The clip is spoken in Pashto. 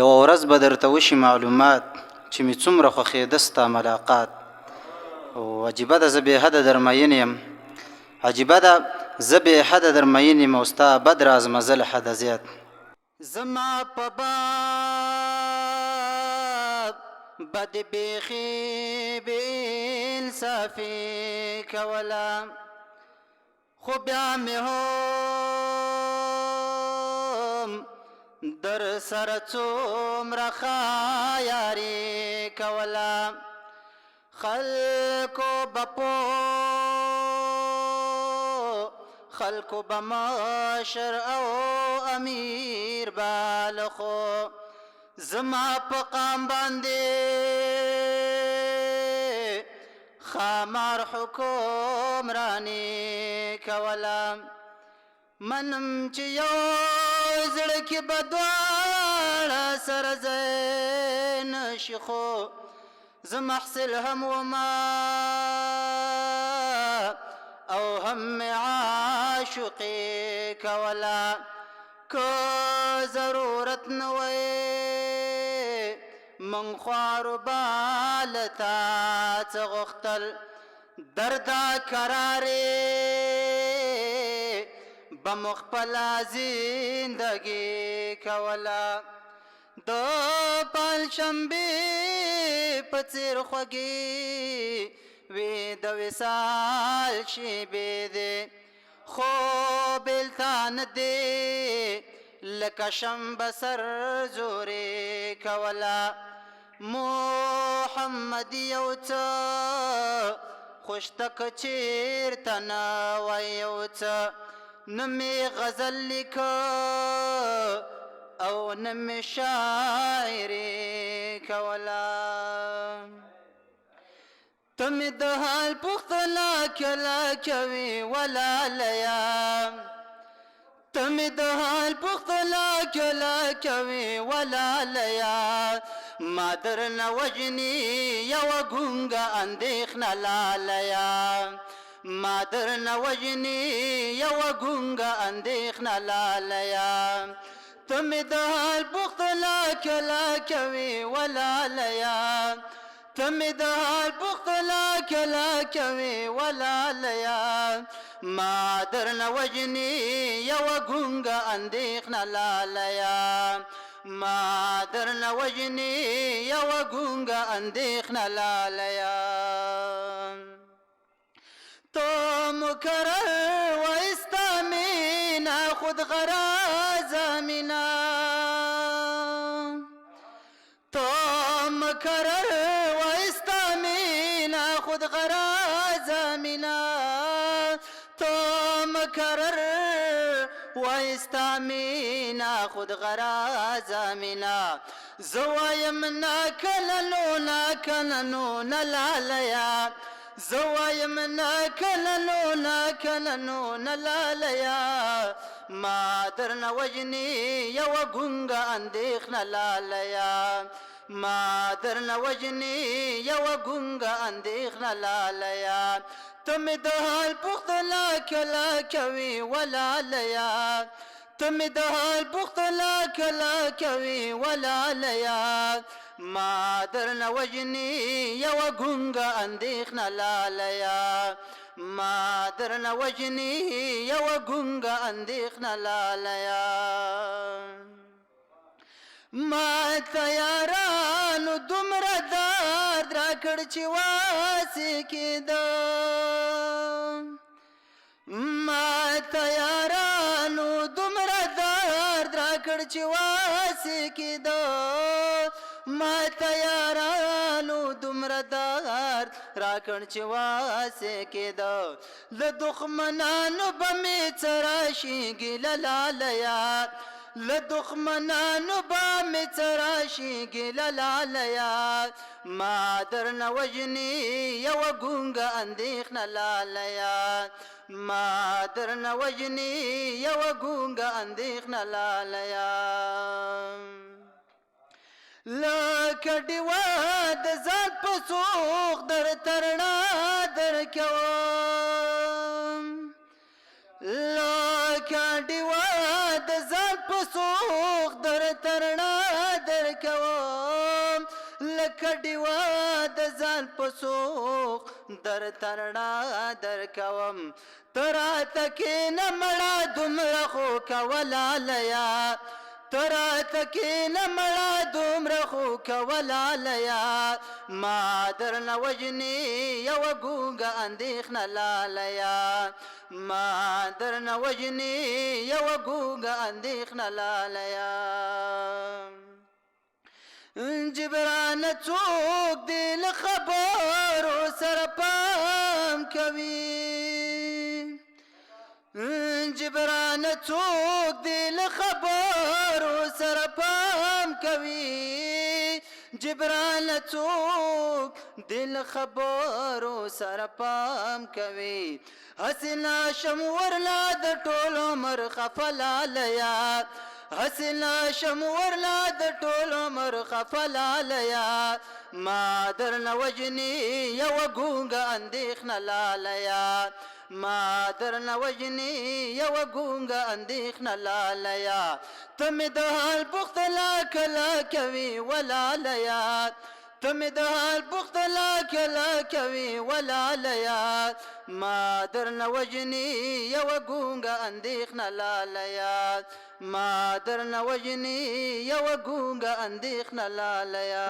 یوه ورځ به درته وشي معلومات چې مې څومره خوښېده ستا ملاقات. او عجیبه ده زه بېحده در مین یم، عجیبه ده زه بېحده در مین یم او ستا بد راز مزه له حده زیات. زما په باب بد بیخي بې انصافي کوله، خو بیا مې هم در سره څومره ښه یاري کوله. خلکو به مشر او امیر بالخو زما په قام باندې خامار حکمراني کوله. منم چې یو زړه کې به دواړه سره ځای نشي، خو زه محصل هم وما او هم مې عاشقي کوله. که ضرورت نه وی من خوارو بالتا څه غوښتل، دردا کرارې به مو خپله زندګي کوله. د پنجشنبې په څېر خوږې وې د وصال شېبې دې، خو بېلتا نه دې لکه شنبه سر زورې کوله. محمد یو څه خوشتکه چېرته نه وای یو څه، نه مې غزل لیکه او نه مې شاعري کوله. ته مې د حال پوښتنه کله کوې ولالیه، ته مې د حال پوښتنه کله کوې ولالیه. ما درنه وژني یوه ګونګه اندېښنه لالیه، ما درنه وژني یوه ګونګه اندېښنه لالیه. ته مې د حال پوښتنه کله کوې ولالیه، ته مې د حال پوښتنه کله کوې ولالیه. ما درنه وژني یوه ګونګه اندېښنه لالیه، ما درنه وژني یوه ګونګه اندېښنه لالیه. تو مکرر وایستا مینا خود غراض مینا، تو مکرر وایستا مینا خود غراض مینا، تو مکرر وایستا مینا خود غراض مینا. زوایم نا کلنو نا کلنو نلالیا، زوایم نا کلنو نا کلنو نلالیا. ما درنه وژني یوه ګونګه اندېښنه لالیه، ما درنه وژني یوه ګونګه اندېښنه لالیه. ته مې د حال پوښتنه کله کوې ولالیه، ته مې د حال پوښتنه کله کوې ولالیه. ما درنه وژني یوه ګونګه اندېښنه لالیه، ما درنه وژني یوه ګونګه اندېښنه لالیه. ما تیارانو دومره درد راکړ چې واسې کېده، ما تیارانو دومره درد راکړ چې واسې کېده، ما تیارانو دومره درد راکړ چې واسې کېده. له دښمنانو به مې څه راشي ګیله لالیه، له دښمنانو به مې څه راشي ګیله لالیه. ما درنه وژني یوه ګونګه اندېښنه لالیه، ما درنه وژني یوه ګونګه اندېښنه لالیه. لکه ډیوه د ځان په څوخ درته رڼا درکوم، لکه ډیوه د ځان په څوخ درته رڼا درکوم لکه ډیوه د ځان په سوخ در ترڼا درکوم ته راته کښېنه مړه دومره خو کوه لالیا ته راته کښېنه مړه دومره خو کوه لالیا ما درنه وژنې یوه ګونګه اندېښنه لالیا ما درنه وژنې یوه ګونګه اندېښنه لالیا جبرانه څوک دې له خبرو سره پام کوي جبرانه څوک دې له خبرو سره پام کوي جبرانه څوک دې له خبرو سره پام کوي هسې ناشم ورلا د ټول عمر خفه لالیا هسې ناشم ورلا د ټول عمر خفه لالیا ما درنه وژنې یوه ګونګه اندېښنه لالیا ما درنه وژنې یوه ګونګه اندېښنه لالیا ته مې د حال پوښتنه کله کوي ولالیا ته مې د حال پوښتنه کله کوي ولالیا ما درنه وژنې یوه ګونګه اندېښنه لالیا ما درنه وژنې یوه ګونګه اندېښنه لالیا